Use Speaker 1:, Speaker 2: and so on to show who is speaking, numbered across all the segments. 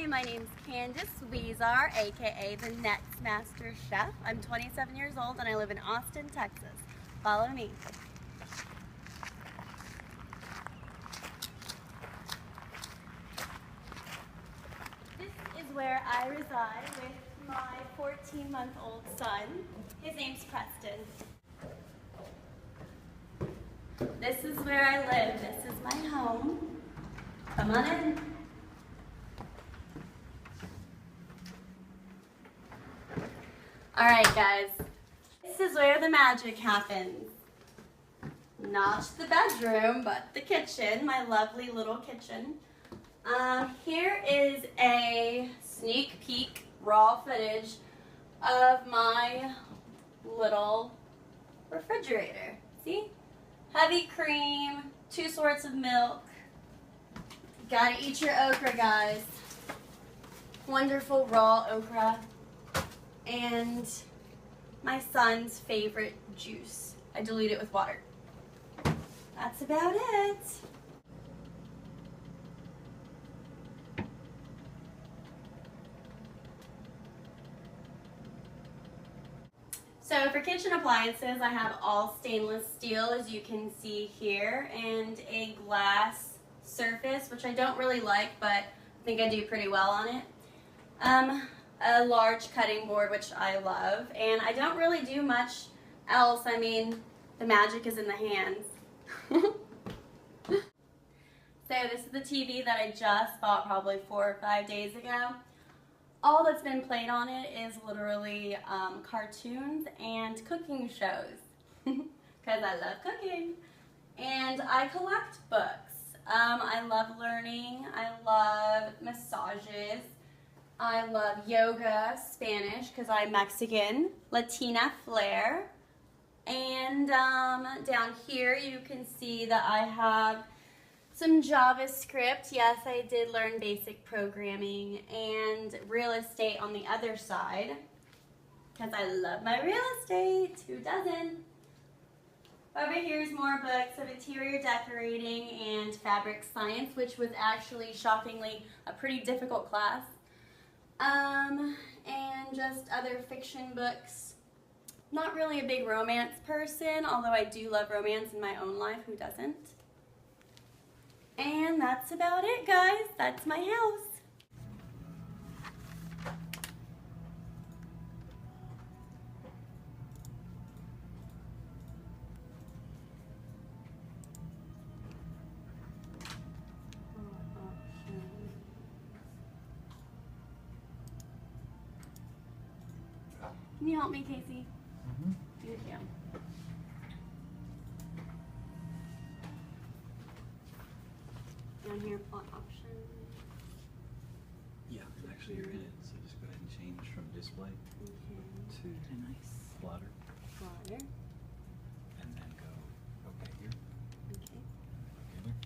Speaker 1: Hi, my name's Candace Weezar, aka the Next Master Chef. I'm 27 years old and I live in Austin, Texas. Follow me. This is where I reside with my 14-month-old son. His name's Preston. This is where I live. This is my home. Come on in. Alright guys, this is where the magic happens. Not the bedroom, but the kitchen, my lovely little kitchen. Here is a sneak peek raw footage of my little refrigerator. See? Heavy cream, 2 sorts of milk. Gotta eat your okra, guys. Wonderful raw okra. And my son's favorite juice. I dilute it with water. That's about it. So for kitchen appliances, I have all stainless steel, as you can see here, and a glass surface, which I don't really like, but I think I do pretty well on it. A large cutting board, which I love, and I don't really do much else. I mean, the magic is in the hands. So this is the TV that I just bought probably 4 or 5 days ago. All that's been played on it is literally cartoons and cooking shows, because I love cooking. And I collect books. I love learning. I love massages. I love yoga, Spanish, because I'm Mexican, Latina flair. And down here you can see that I have some JavaScript. Yes, I did learn basic programming, and real estate on the other side, because I love my real estate. Who doesn't? Over here is more books of interior decorating and fabric science, which was actually, shockingly, a pretty difficult class. And just other fiction books. Not really a big romance person, although I do love romance in my own life. Who doesn't? And that's about it, guys. That's my house. Can you help me, Casey?
Speaker 2: Mm-hmm.
Speaker 1: Thank you. Down here, plot options.
Speaker 2: Yeah, actually you're in it, so just go ahead and change from display to plotter.
Speaker 1: Plotter.
Speaker 2: And then go okay here.
Speaker 1: Okay.
Speaker 2: Okay there.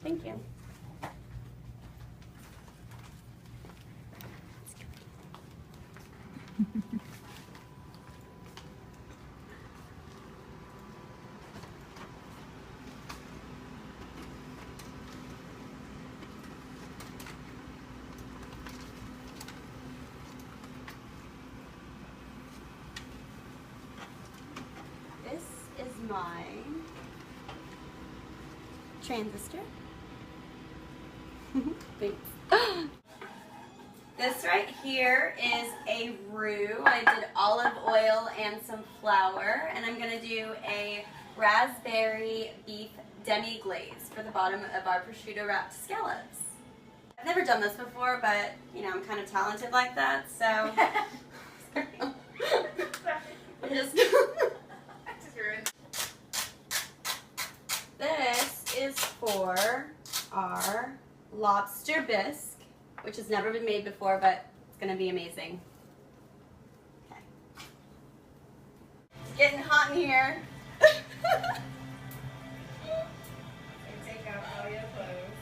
Speaker 1: Thank you. This is my transistor. Thanks. This right here is a roux. I did olive oil and some flour, and I'm going to do a raspberry beef demi-glaze for the bottom of our prosciutto wrapped scallops. I've never done this before, but you know, I'm kind of talented like that, so I'm just This is for our lobster bisque, which has never been made before, but it's going to be amazing. Okay. It's getting hot in here.
Speaker 3: Take out all your clothes.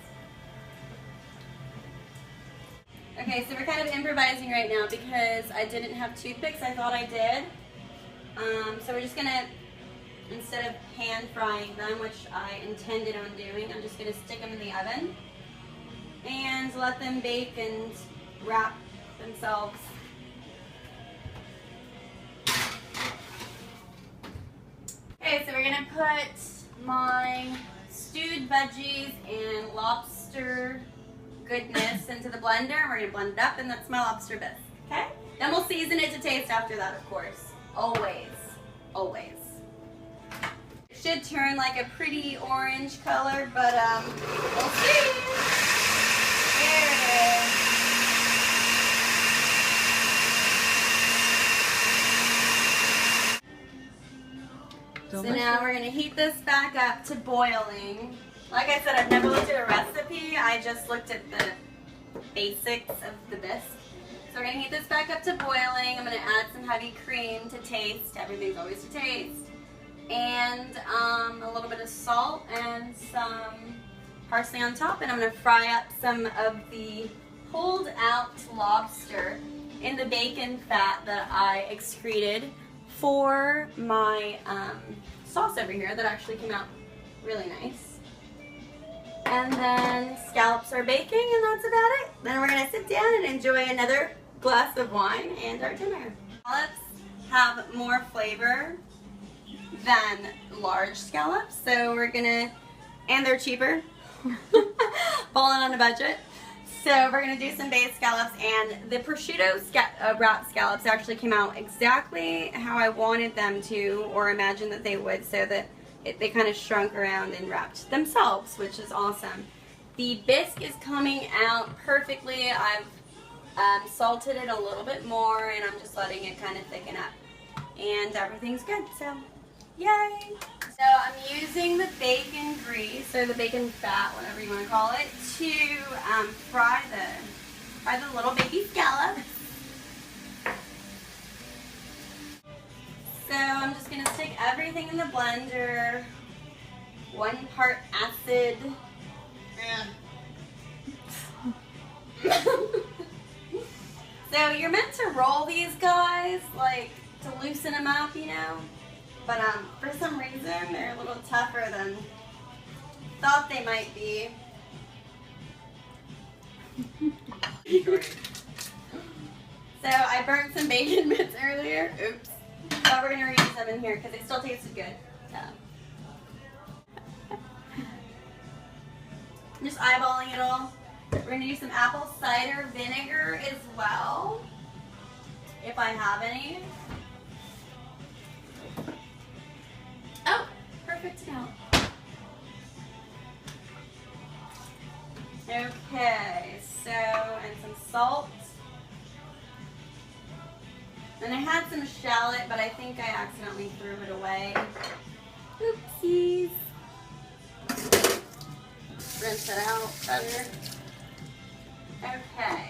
Speaker 1: Okay, so we're kind of improvising right now because I didn't have toothpicks. I thought I did. So we're just going to, instead of pan frying them, which I intended on doing, I'm just going to stick them in the oven. and let them bake and wrap themselves. Okay, so we're gonna put my stewed veggies and lobster goodness into the blender. We're gonna blend it up, and that's my lobster bisque. Okay? Then we'll season it to taste after that, of course. Always, always. It should turn like a pretty orange color, but we'll see. There it is. So now we're gonna heat this back up to boiling. Like I said, I've never looked at a recipe. I just looked at the basics of the bisque. So we're gonna heat this back up to boiling. I'm gonna add some heavy cream to taste. Everything's always to taste. And a little bit of salt and some parsley on top. And I'm gonna fry up some of the pulled out lobster in the bacon fat that I excreted for my sauce over here that actually came out really nice. And then scallops are baking, and that's about it. Then we're gonna sit down and enjoy another glass of wine and our dinner. Scallops have more flavor than large scallops, so we're gonna, and they're cheaper, falling on a budget. So we're gonna do some bay scallops, and the prosciutto wrap scallops actually came out exactly how I wanted them to, or imagined that they would, so that they kind of shrunk around and wrapped themselves, which is awesome. The bisque is coming out perfectly. I've salted it a little bit more, and I'm just letting it kind of thicken up, and everything's good. So, yay! So I'm using the bacon grease, or the bacon fat, whatever you want to call it, to fry the little baby scallops. So I'm just going to stick everything in the blender. 1 part acid. So you're meant to roll these guys, like, to loosen them up, you know? But for some reason, they're a little tougher than thought they might be. So I burnt some bacon bits earlier. Oops. But we're going to reuse them in here because they still tasted good. So. I'm just eyeballing it all. We're going to use some apple cider vinegar as well, if I have any. Oh, perfect now. Okay, so, and some salt. And I had some shallot, but I think I accidentally threw it away. Oopsies. Rinse it out better. Okay.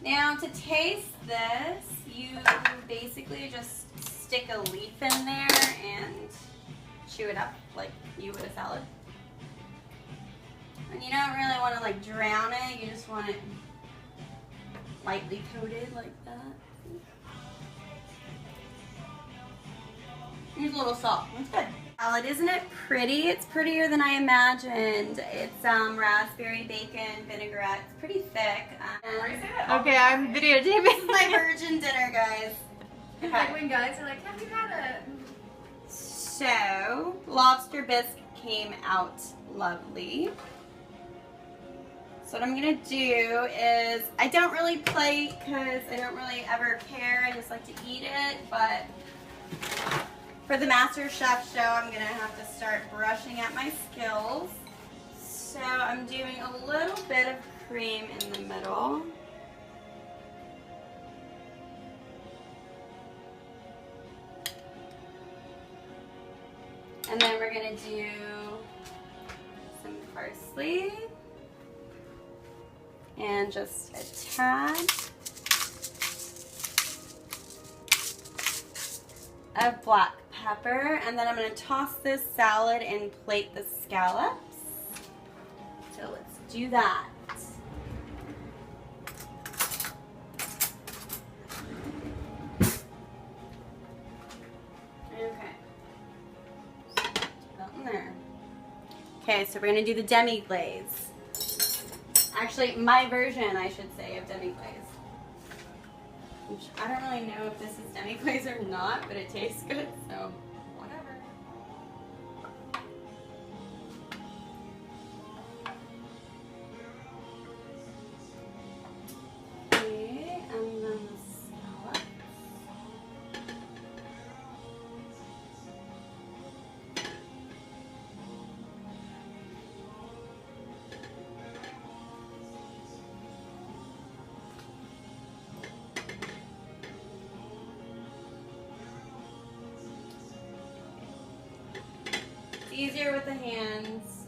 Speaker 1: Now to taste this, you basically just stick a leaf in there and chew it up like you would a salad. And you don't really want to like drown it, you just want it lightly coated like that. Here's a little salt, that's good. Salad, isn't it pretty? It's prettier than I imagined. It's raspberry bacon vinaigrette. It's pretty thick.
Speaker 3: Okay, I'm videotaping.
Speaker 1: This is my virgin dinner, guys.
Speaker 3: It's like when guys are like, have you had a...
Speaker 1: So, lobster bisque came out lovely. So what I'm gonna do is, I don't really plate because I don't really ever care. I just like to eat it, but for the Master Chef show, I'm gonna have to start brushing at my skills. So I'm doing a little bit of cream in the middle. And then we're gonna do some parsley and just a tad of black pepper, and then I'm gonna toss this salad and plate the scallops. So let's do that. Okay, so we're gonna do the demi-glaze. Actually, my version, I should say, of demi-glaze. Which I don't really know if this is demi-glaze or not, but it tastes good, so whatever. Okay, and then the scallops. It's easier with the hands,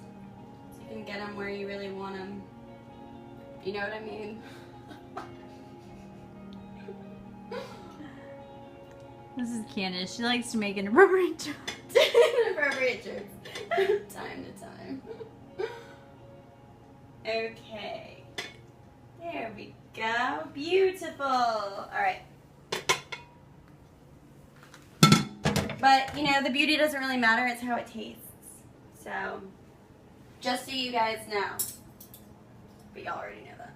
Speaker 1: so you can get them where you really want them. You know what I mean?
Speaker 4: This is Candace. She likes to make inappropriate jokes.
Speaker 1: Inappropriate jokes. Time to time. Okay. There we go. Beautiful. Alright. But, you know, the beauty doesn't really matter. It's how it tastes. So, just so you guys know. But y'all already know that.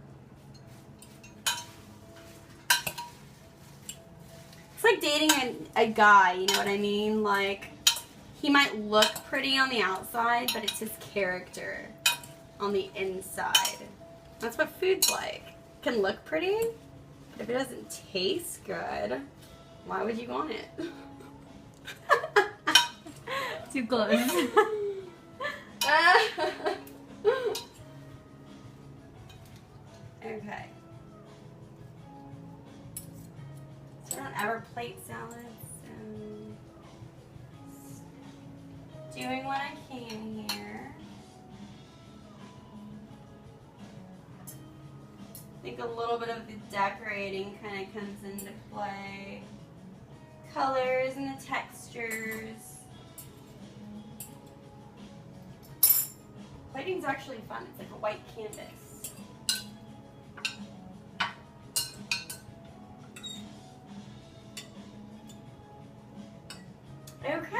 Speaker 1: It's like dating a guy, you know what I mean? Like, he might look pretty on the outside, but it's his character on the inside. That's what food's like. It can look pretty, but if it doesn't taste good, why would you want it?
Speaker 4: Too close.
Speaker 1: Okay. So I don't ever plate salads. And doing what I can here. I think a little bit of the decorating kind of comes into play. Colors and the textures. Plating's actually fun. It's like a white canvas. Okay.